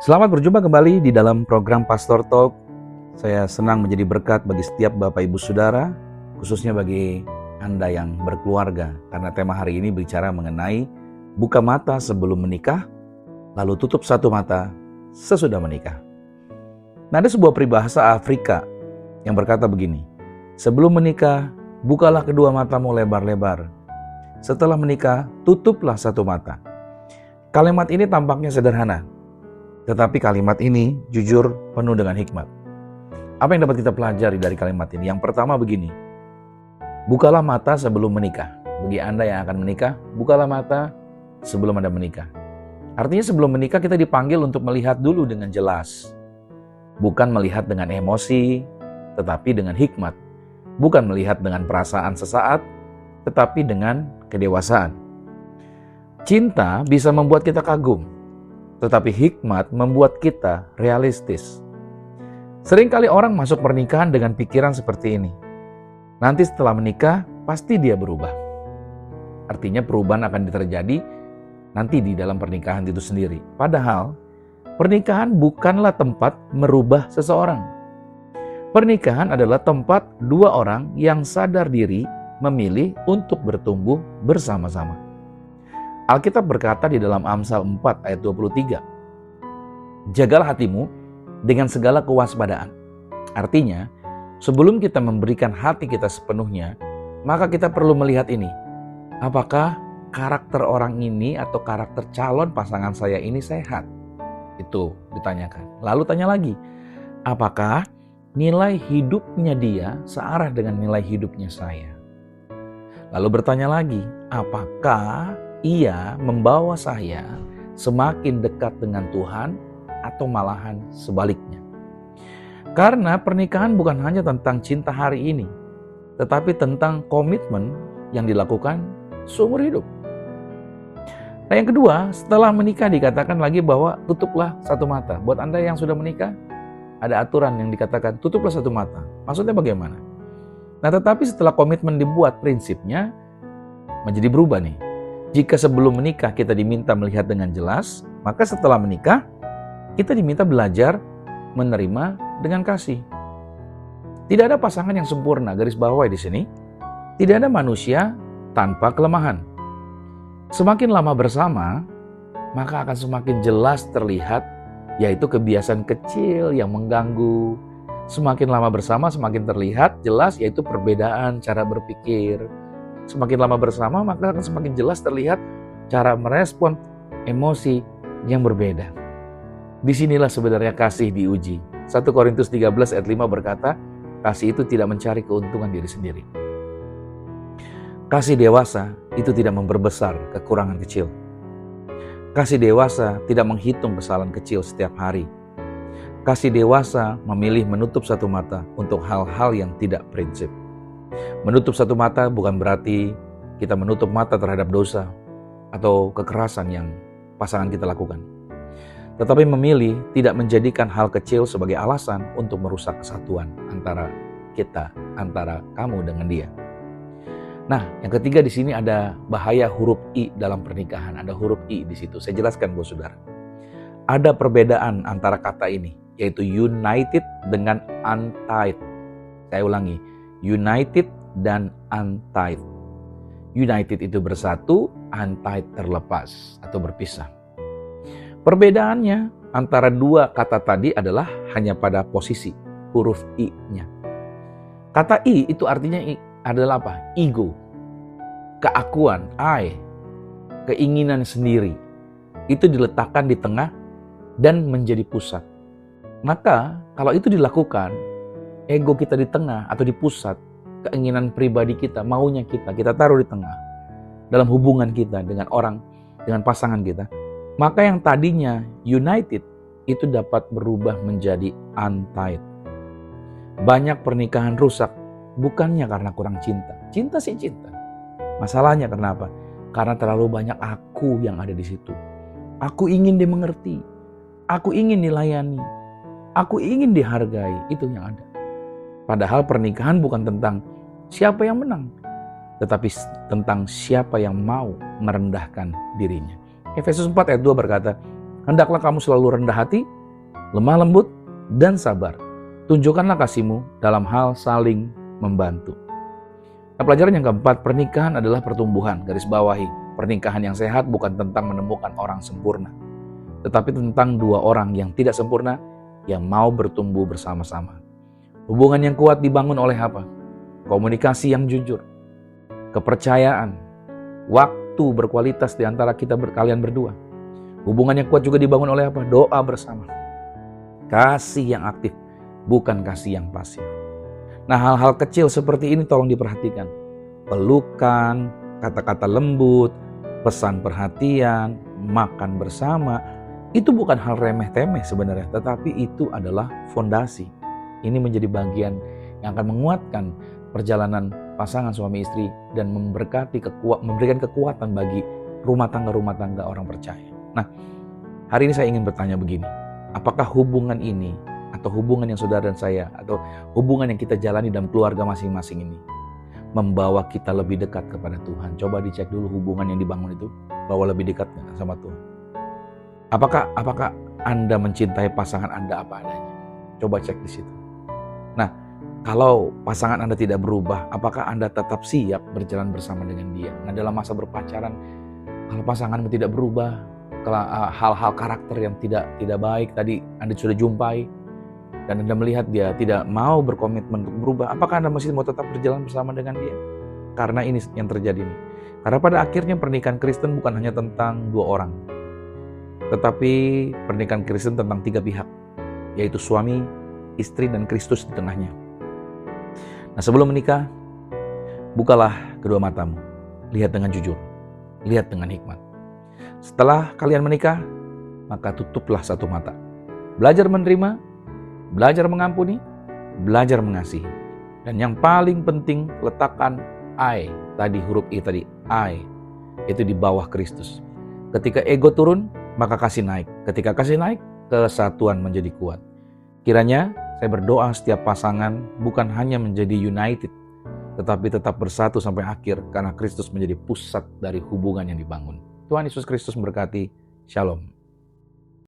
Selamat berjumpa kembali di dalam program Pastor Talk. Saya senang menjadi berkat bagi setiap Bapak Ibu Saudara, khususnya bagi Anda yang berkeluarga. Karena tema hari ini bicara mengenai buka mata sebelum menikah, lalu tutup satu mata sesudah menikah. Nah, ada sebuah peribahasa Afrika yang berkata begini, sebelum menikah, bukalah kedua matamu lebar-lebar. Setelah menikah, tutuplah satu mata. Kalimat ini tampaknya sederhana, tetapi kalimat ini jujur penuh dengan hikmat. Apa yang dapat kita pelajari dari kalimat ini? Yang pertama begini, bukalah mata sebelum menikah. Bagi Anda yang akan menikah, bukalah mata sebelum Anda menikah. Artinya sebelum menikah kita dipanggil untuk melihat dulu dengan jelas. Bukan melihat dengan emosi, tetapi dengan hikmat. Bukan melihat dengan perasaan sesaat, tetapi dengan kedewasaan. Cinta bisa membuat kita kagum, tetapi hikmat membuat kita realistis. Seringkali orang masuk pernikahan dengan pikiran seperti ini. Nanti setelah menikah, pasti dia berubah. Artinya perubahan akan terjadi nanti di dalam pernikahan itu sendiri. Padahal, pernikahan bukanlah tempat merubah seseorang. Pernikahan adalah tempat dua orang yang sadar diri memilih untuk bertumbuh bersama-sama. Alkitab berkata di dalam Amsal 4 ayat 23, jagalah hatimu dengan segala kewaspadaan. Artinya, sebelum kita memberikan hati kita sepenuhnya, maka kita perlu melihat ini. Apakah karakter orang ini atau karakter calon pasangan saya ini sehat? Itu ditanyakan. Lalu tanya lagi, apakah nilai hidupnya dia searah dengan nilai hidupnya saya? Lalu bertanya lagi, apakah ia membawa saya semakin dekat dengan Tuhan atau malahan sebaliknya? Karena pernikahan bukan hanya tentang cinta hari ini, tetapi tentang komitmen yang dilakukan seumur hidup. Nah, yang kedua, setelah menikah dikatakan lagi bahwa tutuplah satu mata. Buat Anda yang sudah menikah, ada aturan yang dikatakan tutuplah satu mata. Maksudnya bagaimana? Nah, tetapi setelah komitmen dibuat, prinsipnya menjadi berubah nih. Jika sebelum menikah kita diminta melihat dengan jelas, maka setelah menikah kita diminta belajar menerima dengan kasih. Tidak ada pasangan yang sempurna, garis bawahi di sini. Tidak ada manusia tanpa kelemahan. Semakin lama bersama, maka akan semakin jelas terlihat, yaitu kebiasaan kecil yang mengganggu. Semakin lama bersama, semakin terlihat jelas, yaitu perbedaan cara berpikir. Semakin lama bersama, maka akan semakin jelas terlihat cara merespon emosi yang berbeda. Disinilah sebenarnya kasih diuji. 1 Korintus 13 ayat 5 berkata, kasih itu tidak mencari keuntungan diri sendiri. Kasih dewasa itu tidak memperbesar kekurangan kecil. Kasih dewasa tidak menghitung kesalahan kecil setiap hari. Kasih dewasa memilih menutup satu mata untuk hal-hal yang tidak prinsip. Menutup satu mata bukan berarti kita menutup mata terhadap dosa atau kekerasan yang pasangan kita lakukan. Tetapi memilih tidak menjadikan hal kecil sebagai alasan untuk merusak kesatuan antara kita, antara kamu dengan dia. Nah, yang ketiga di sini ada bahaya huruf I dalam pernikahan. Ada huruf I di situ. Saya jelaskan buat saudara. Ada perbedaan antara kata ini, yaitu united dengan untied. Saya ulangi. United dan untied. United itu bersatu, untied terlepas atau berpisah. Perbedaannya antara dua kata tadi adalah hanya pada posisi huruf I-nya. Kata I itu artinya adalah apa? Ego, keakuan, I, keinginan sendiri. Itu diletakkan di tengah dan menjadi pusat. Maka kalau itu dilakukan, ego kita di tengah atau di pusat, keinginan pribadi kita, maunya kita taruh di tengah. Dalam hubungan kita dengan orang, dengan pasangan kita. Maka yang tadinya united, itu dapat berubah menjadi untied. Banyak pernikahan rusak, bukannya karena kurang cinta. Cinta sih cinta. Masalahnya kenapa? Karena terlalu banyak aku yang ada di situ. Aku ingin dimengerti. Aku ingin dilayani. Aku ingin dihargai. Itu yang ada. Padahal pernikahan bukan tentang siapa yang menang, tetapi tentang siapa yang mau merendahkan dirinya. Efesus 4 ayat 2 berkata, Hendaklah kamu selalu rendah hati, lemah lembut, dan sabar. Tunjukkanlah kasih-Mu dalam hal saling membantu. Nah, pelajaran yang keempat, pernikahan adalah pertumbuhan. Garis bawahi, pernikahan yang sehat bukan tentang menemukan orang sempurna, tetapi tentang dua orang yang tidak sempurna, yang mau bertumbuh bersama-sama. Hubungan yang kuat dibangun oleh apa? Komunikasi yang jujur, kepercayaan, waktu berkualitas di antara kalian berdua. Hubungan yang kuat juga dibangun oleh apa? Doa bersama. Kasih yang aktif, bukan kasih yang pasif. Nah, hal-hal kecil seperti ini tolong diperhatikan. Pelukan, kata-kata lembut, pesan perhatian, makan bersama, itu bukan hal remeh-temeh sebenarnya, tetapi itu adalah fondasi. Ini menjadi bagian yang akan menguatkan perjalanan pasangan suami istri dan memberikan kekuatan bagi rumah tangga orang percaya. Nah, hari ini saya ingin bertanya begini, apakah hubungan ini atau hubungan yang saudara dan saya atau hubungan yang kita jalani dalam keluarga masing-masing ini membawa kita lebih dekat kepada Tuhan? Coba dicek dulu hubungan yang dibangun itu bawa lebih dekat sama Tuhan. Apakah Anda mencintai pasangan Anda apa adanya? Coba cek di situ. Nah, kalau pasangan Anda tidak berubah, apakah Anda tetap siap berjalan bersama dengan dia? Nah, dalam masa berpacaran, kalau pasanganmu tidak berubah, kalau hal-hal karakter yang tidak baik tadi Anda sudah jumpai, dan Anda melihat dia tidak mau berkomitmen untuk berubah, apakah Anda masih mau tetap berjalan bersama dengan dia? Karena ini yang terjadi nih. Karena pada akhirnya pernikahan Kristen bukan hanya tentang dua orang, tetapi pernikahan Kristen tentang tiga pihak, yaitu suami, istri, dan Kristus di tengahnya. Nah, sebelum menikah, bukalah kedua matamu, lihat dengan jujur, lihat dengan hikmat. Setelah kalian menikah, maka tutuplah satu mata. Belajar menerima, belajar mengampuni, belajar mengasihi. Dan yang paling penting, letakkan I, tadi huruf I tadi, I, itu di bawah Kristus. Ketika ego turun, maka kasih naik. Ketika kasih naik, kesatuan menjadi kuat. Kiranya saya berdoa setiap pasangan bukan hanya menjadi united, tetapi tetap bersatu sampai akhir karena Kristus menjadi pusat dari hubungan yang dibangun. Tuhan Yesus Kristus memberkati. Shalom.